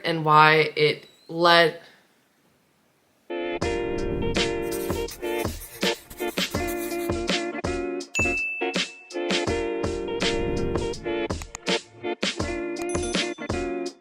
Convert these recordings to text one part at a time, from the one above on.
and why it led.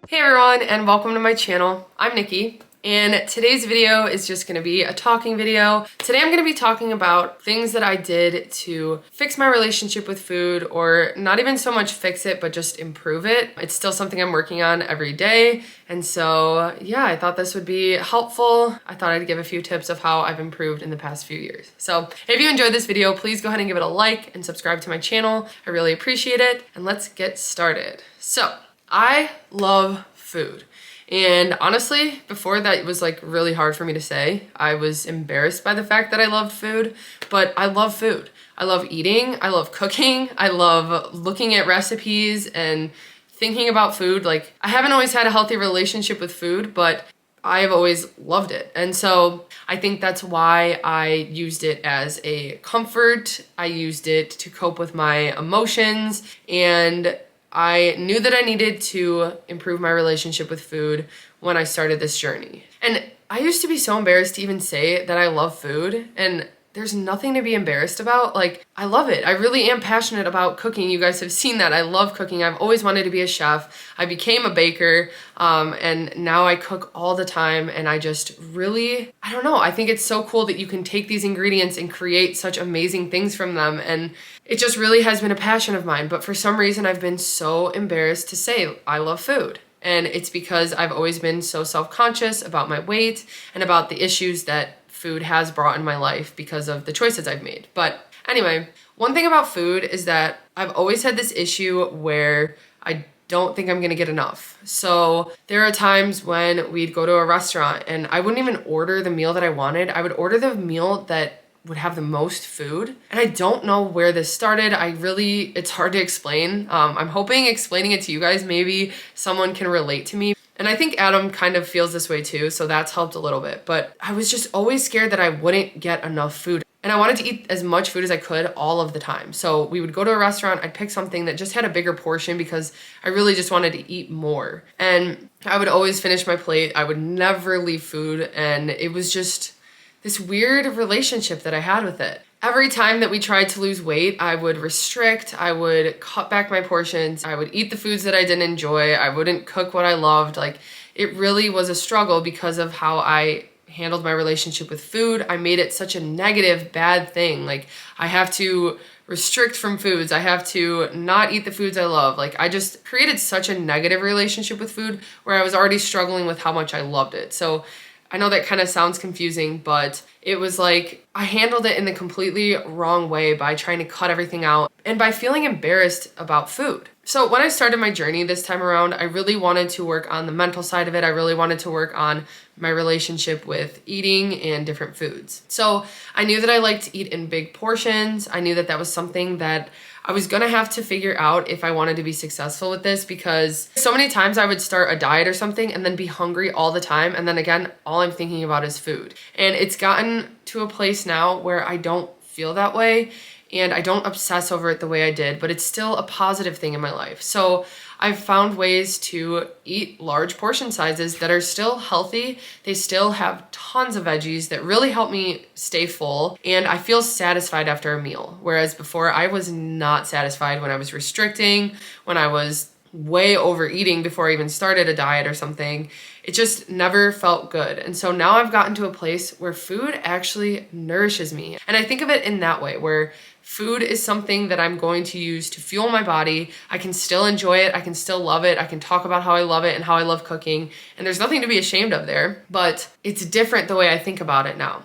Hey everyone, and welcome to my channel. I'm Nikki, and today's video is just gonna be a talking video. Today I'm gonna be talking about things that I did to fix my relationship with food, or not even so much fix it, but just improve it. It's still something I'm working on every day, and so yeah, I thought this would be helpful. I thought I'd give a few tips of how I've improved in the past few years. So if you enjoyed this video, please go ahead and give it a like and subscribe to my channel. I really appreciate it, and let's get started. So, I love food. And honestly, before that, it was like really hard for me to say. I was embarrassed by the fact that I loved food, but I love food. I love eating, I love cooking, I love looking at recipes and thinking about food. Like, I haven't always had a healthy relationship with food, but I have always loved it. And so I think that's why I used it as a comfort. I used it to cope with my emotions, and I knew that I needed to improve my relationship with food when I started this journey. And I used to be so embarrassed to even say that I love food, and there's nothing to be embarrassed about. Like, I love it. I really am passionate about cooking. You guys have seen that. I love cooking. I've always wanted to be a chef. I became a baker, and now I cook all the time, and I just really, I don't know, I think it's so cool that you can take these ingredients and create such amazing things from them, and it just really has been a passion of mine. But for some reason, I've been so embarrassed to say I love food. And it's because I've always been so self-conscious about my weight and about the issues that food has brought in my life because of the choices I've made. But anyway, one thing about food is that I've always had this issue where I don't think I'm gonna get enough. So there are times when we'd go to a restaurant and I wouldn't even order the meal that I wanted. I would order the meal that would have the most food. And I don't know where this started. It's hard to explain. I'm hoping explaining it to you guys, maybe someone can relate to me. And I think Adam kind of feels this way too, so that's helped a little bit. But I was just always scared that I wouldn't get enough food. And I wanted to eat as much food as I could all of the time. So we would go to a restaurant, I'd pick something that just had a bigger portion because I really just wanted to eat more. And I would always finish my plate. I would never leave food, and it was just this weird relationship that I had with it. Every time that we tried to lose weight, I would restrict, I would cut back my portions, I would eat the foods that I didn't enjoy, I wouldn't cook what I loved. Like, it really was a struggle because of how I handled my relationship with food. I made it such a negative, bad thing. Like, I have to restrict from foods, I have to not eat the foods I love. Like, I just created such a negative relationship with food where I was already struggling with how much I loved it. So I know that kind of sounds confusing, but it was like I handled it in the completely wrong way by trying to cut everything out and by feeling embarrassed about food. So when I started my journey this time around, I really wanted to work on the mental side of it. I really wanted to work on my relationship with eating and different foods. So I knew that I liked to eat in big portions. I knew that that was something that I was gonna have to figure out if I wanted to be successful with this, because so many times I would start a diet or something and then be hungry all the time. And then again, all I'm thinking about is food. And it's gotten to a place now where I don't feel that way and I don't obsess over it the way I did, but it's still a positive thing in my life. So I've found ways to eat large portion sizes that are still healthy. They still have tons of veggies that really help me stay full, and I feel satisfied after a meal. Whereas before, I was not satisfied when I was restricting, when I was way overeating before I even started a diet or something. It just never felt good. And so now I've gotten to a place where food actually nourishes me. And I think of it in that way, where food is something that I'm going to use to fuel my body. I can still enjoy it. I can still love it. I can talk about how I love it and how I love cooking. And there's nothing to be ashamed of there, but it's different the way I think about it now.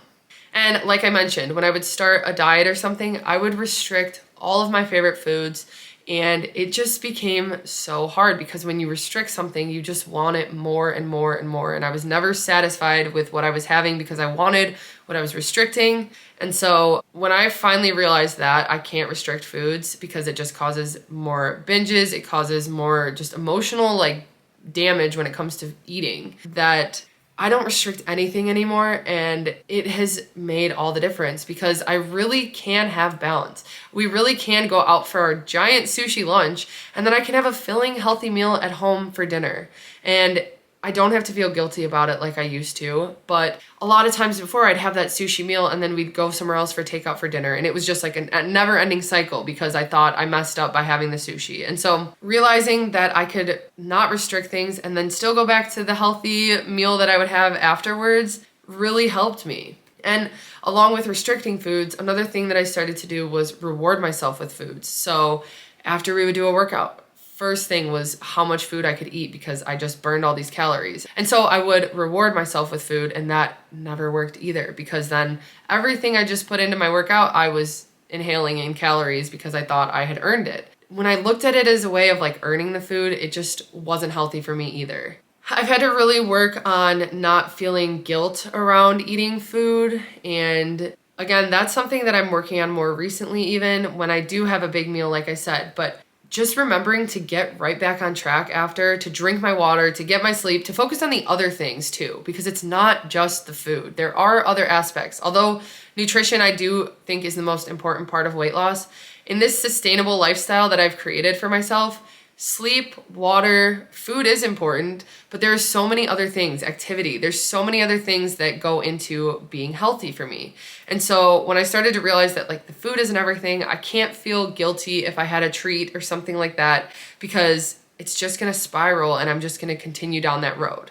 And like I mentioned, when I would start a diet or something, I would restrict all of my favorite foods. And it just became so hard because when you restrict something, you just want it more and more and more. And I was never satisfied with what I was having because I wanted what I was restricting. And so when I finally realized that I can't restrict foods because it just causes more binges, it causes more just emotional like damage when it comes to eating, that I don't restrict anything anymore, and it has made all the difference because I really can have balance. We really can go out for our giant sushi lunch, and then I can have a filling, healthy meal at home for dinner. And I don't have to feel guilty about it like I used to, but a lot of times before I'd have that sushi meal and then we'd go somewhere else for takeout for dinner, and it was just like a never-ending cycle because I thought I messed up by having the sushi. And so realizing that I could not restrict things and then still go back to the healthy meal that I would have afterwards really helped me. And along with restricting foods, another thing that I started to do was reward myself with foods. So after we would do a workout, first thing was how much food I could eat because I just burned all these calories. And so I would reward myself with food, and that never worked either because then everything I just put into my workout, I was inhaling in calories because I thought I had earned it. When I looked at it as a way of like earning the food, it just wasn't healthy for me either. I've had to really work on not feeling guilt around eating food, and again, that's something that I'm working on more recently, even when I do have a big meal, like I said. But just remembering to get right back on track after, to drink my water, to get my sleep, to focus on the other things too, because it's not just the food. There are other aspects. Although nutrition, I do think, is the most important part of weight loss. In this sustainable lifestyle that I've created for myself, sleep, water, food is important, but there are so many other things, activity. There's so many other things that go into being healthy for me. And so when I started to realize that like the food isn't everything, I can't feel guilty if I had a treat or something like that because it's just gonna spiral and I'm just gonna continue down that road.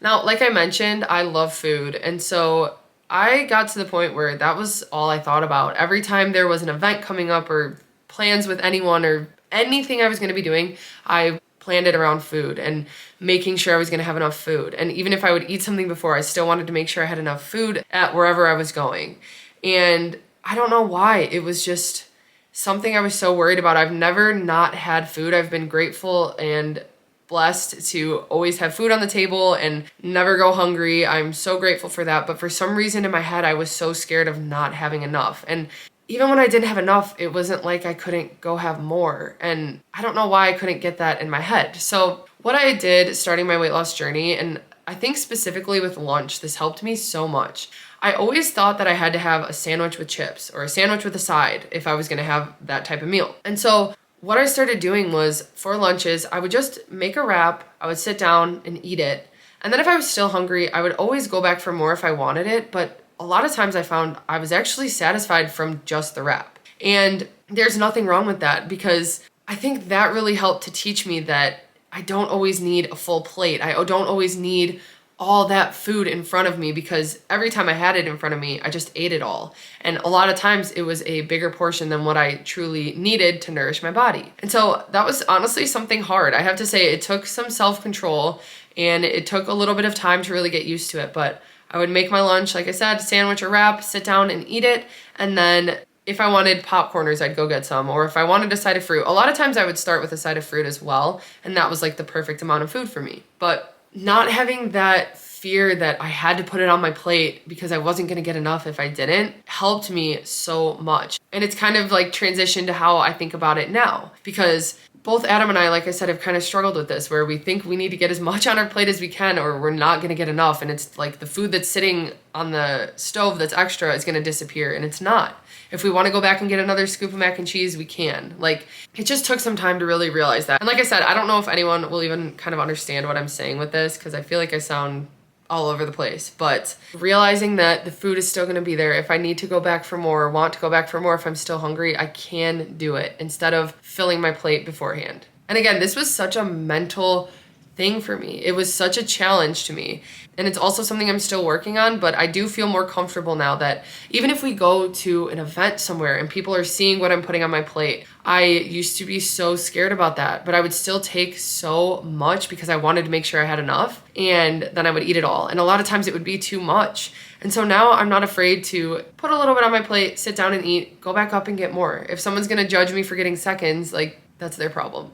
Now, like I mentioned, I love food. And so I got to the point where that was all I thought about. Every time there was an event coming up or plans with anyone or anything I was going to be doing, I planned it around food and making sure I was going to have enough food. And even if I would eat something before, I still wanted to make sure I had enough food at wherever I was going. And I don't know why. It was just something I was so worried about. I've never not had food. I've been grateful and blessed to always have food on the table and never go hungry. I'm so grateful for that. But for some reason in my head, I was so scared of not having enough. And even when I didn't have enough, it wasn't like I couldn't go have more. And I don't know why I couldn't get that in my head. So what I did starting my weight loss journey, and I think specifically with lunch, this helped me so much. I always thought that I had to have a sandwich with chips or a sandwich with a side if I was gonna have that type of meal. And so what I started doing was for lunches, I would just make a wrap, I would sit down and eat it. And then if I was still hungry, I would always go back for more if I wanted it. But a lot of times I found I was actually satisfied from just the wrap. And there's nothing wrong with that because I think that really helped to teach me that I don't always need a full plate. I don't always need all that food in front of me because every time I had it in front of me, I just ate it all. And a lot of times it was a bigger portion than what I truly needed to nourish my body. And so that was honestly something hard. I have to say it took some self-control and it took a little bit of time to really get used to it. But I would make my lunch, like I said, sandwich or wrap, sit down and eat it. And then if I wanted popcorners, I'd go get some. Or if I wanted a side of fruit, a lot of times I would start with a side of fruit as well. And that was like the perfect amount of food for me. But not having that fear that I had to put it on my plate because I wasn't gonna get enough if I didn't helped me so much. And it's kind of like transitioned to how I think about it now because both Adam and I, like I said, have kind of struggled with this where we think we need to get as much on our plate as we can or we're not going to get enough. And it's like the food that's sitting on the stove that's extra is going to disappear, and it's not. If we want to go back and get another scoop of mac and cheese, we can. Like, it just took some time to really realize that. And like I said, I don't know if anyone will even kind of understand what I'm saying with this because I feel like I sound all over the place, but realizing that the food is still gonna be there. If I need to go back for more, or want to go back for more, if I'm still hungry, I can do it instead of filling my plate beforehand. And again, this was such a mental thing for me. It was such a challenge to me. And it's also something I'm still working on, but I do feel more comfortable now that even if we go to an event somewhere and people are seeing what I'm putting on my plate, I used to be so scared about that, but I would still take so much because I wanted to make sure I had enough, and then I would eat it all. And a lot of times it would be too much. And so now I'm not afraid to put a little bit on my plate, sit down and eat, go back up and get more. If someone's gonna judge me for getting seconds, like, that's their problem.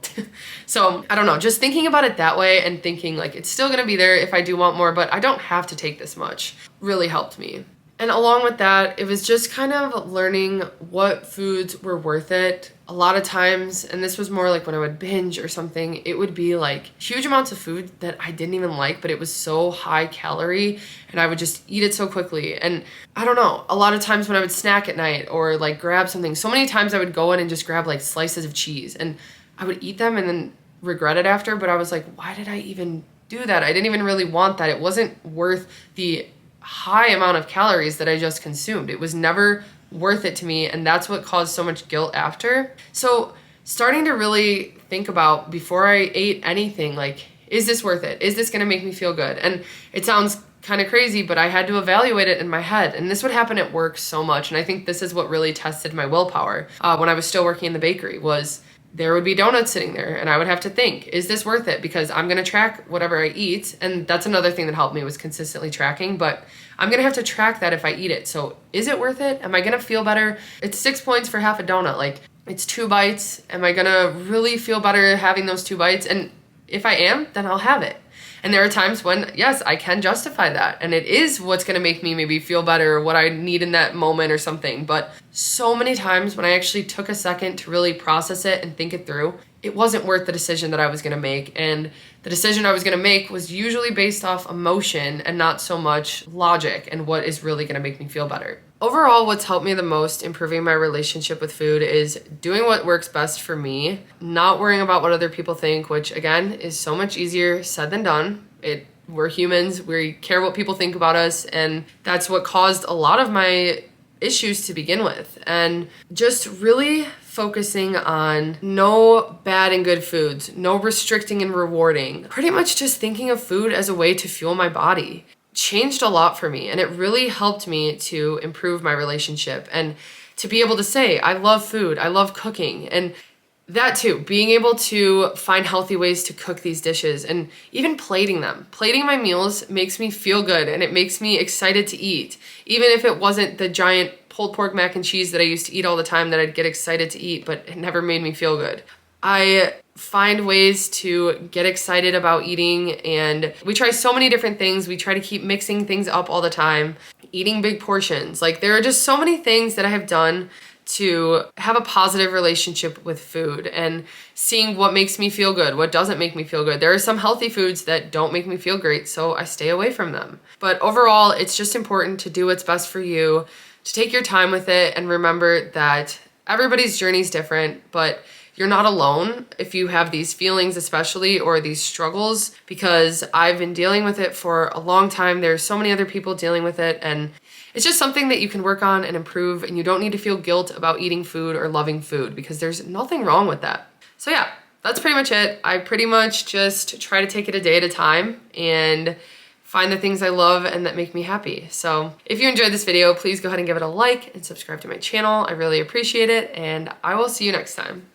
So I don't know, just thinking about it that way and thinking like it's still gonna be there if I do want more, but I don't have to take this much really helped me. And along with that, it was just kind of learning what foods were worth it. A lot of times, and this was more like when I would binge or something, it would be like huge amounts of food that I didn't even like, but it was so high calorie and I would just eat it so quickly. And I don't know, a lot of times when I would snack at night or like grab something, so many times I would go in and just grab like slices of cheese and I would eat them and then regret it after, but I was like, why did I even do that. I didn't even really want that. It wasn't worth the high amount of calories that I just consumed. It was never worth it to me, and that's what caused so much guilt after. So starting to really think about, before I ate anything, like, is this worth it? Is this gonna make me feel good? And it sounds kind of crazy, but I had to evaluate it in my head. And this would happen at work so much. And I think this is what really tested my willpower when I was still working in the bakery. Was there would be donuts sitting there and I would have to think, is this worth it? Because I'm going to track whatever I eat. And that's another thing that helped me, was consistently tracking, but I'm going to have to track that if I eat it. So is it worth it? Am I going to feel better? It's 6 points for half a donut. Like, it's 2 bites. Am I going to really feel better having those 2 bites? And if I am, then I'll have it. And there are times when, yes, I can justify that. And it is what's going to make me maybe feel better, or what I need in that moment or something. But so many times when I actually took a second to really process it and think it through, it wasn't worth the decision that I was going to make. And the decision I was going to make was usually based off emotion and not so much logic and what is really going to make me feel better. Overall, what's helped me the most improving my relationship with food is doing what works best for me, not worrying about what other people think, which again is so much easier said than done. We're humans, we care what people think about us, and that's what caused a lot of my issues to begin with. And just really focusing on no bad and good foods, no restricting and rewarding, pretty much just thinking of food as a way to fuel my body, changed a lot for me. And it really helped me to improve my relationship and to be able to say, I love food, I love cooking. And that too, being able to find healthy ways to cook these dishes and even plating them. Plating my meals makes me feel good and it makes me excited to eat. Even if it wasn't the giant pulled pork mac and cheese that I used to eat all the time that I'd get excited to eat, but it never made me feel good. I find ways to get excited about eating, and we try so many different things. We try to keep mixing things up all the time, eating big portions. Like, there are just so many things that I have done to have a positive relationship with food and seeing what makes me feel good, what doesn't make me feel good. There are some healthy foods that don't make me feel great, so I stay away from them. But overall, it's just important to do what's best for you, to take your time with it, and remember that everybody's journey is different, but you're not alone if you have these feelings, especially, or these struggles, because I've been dealing with it for a long time. There's so many other people dealing with it, and it's just something that you can work on and improve, and you don't need to feel guilt about eating food or loving food, because there's nothing wrong with that. So yeah, that's pretty much it. I pretty much just try to take it a day at a time and find the things I love and that make me happy. So if you enjoyed this video, please go ahead and give it a like and subscribe to my channel. I really appreciate it, and I will see you next time.